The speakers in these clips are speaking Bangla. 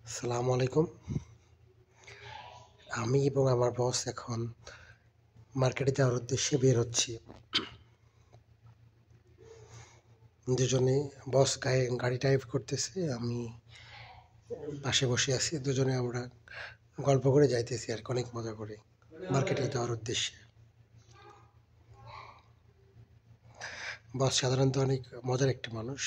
আসসালামু আলাইকুম। আমি এবং আমার বস এখন মার্কেটে যাওয়ার উদ্দেশ্যে বের হচ্ছি। দুজনে বস গাড়ি ড্রাইভ করতেছে, আমি পাশে বসে আছি। দুজনে আমরা গল্প করে যাইতেছি আর অনেক মজা করে মার্কেটে যাওয়ার উদ্দেশ্যে। বস সাধারণত অনেক মজার একটি মানুষ।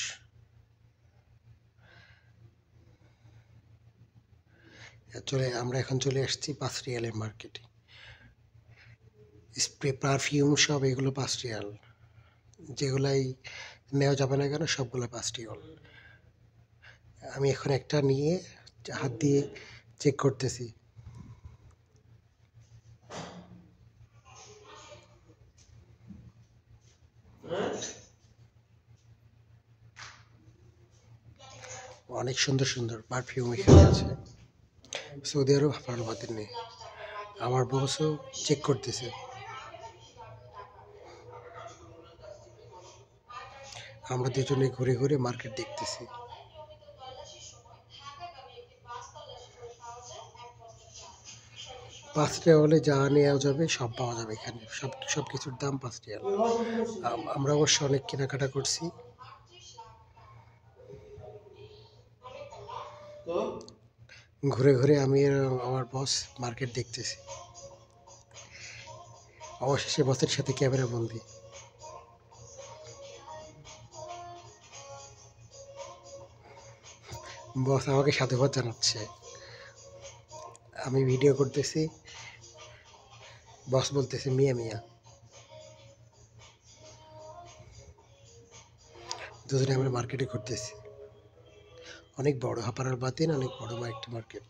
আমরা এখন চলে আসছি ৫ রিয়ালের মার্কেটে। স্প্রে, পারফিউম সব এগুলো ৫ রিয়াল। যেগুলাই নেওয়া যাবে না কেন সবগুলো ৫ রিয়াল। আমি এখন একটা নিয়ে হাত দিয়ে চেক করতেছি। অনেক সুন্দর সুন্দর পারফিউম এখানে আছে। সৌদি আরব ভালো বাতিল নেই। আমার বসও চেক করতেছে। আমরা দুজনে ঘুরে ঘুরে মার্কেট দেখতেছি। পাঁচ রিয়ালে যা নেওয়া যাবে সব পাওয়া যাবে এখানে। সব কিছুর দাম ৫ রিয়াল। আমরা অবশ্য অনেক কেনাকাটা করছি। ঘুরে ঘুরে আমি আর আমার বস মার্কেট দেখতেছি। অবশেষে বসের সাথে ক্যামেরা বন্দি। বস আমাকে সাধুবাদ জানাচ্ছে। আমি ভিডিও করতেছি, বস বলতেছে মিয়া মিয়া। দুজনে আমরা মার্কেটে ঘুরতেছি। অনেক বড় হাপারার বাতিন, অনেক বড় একটা মার্কেট।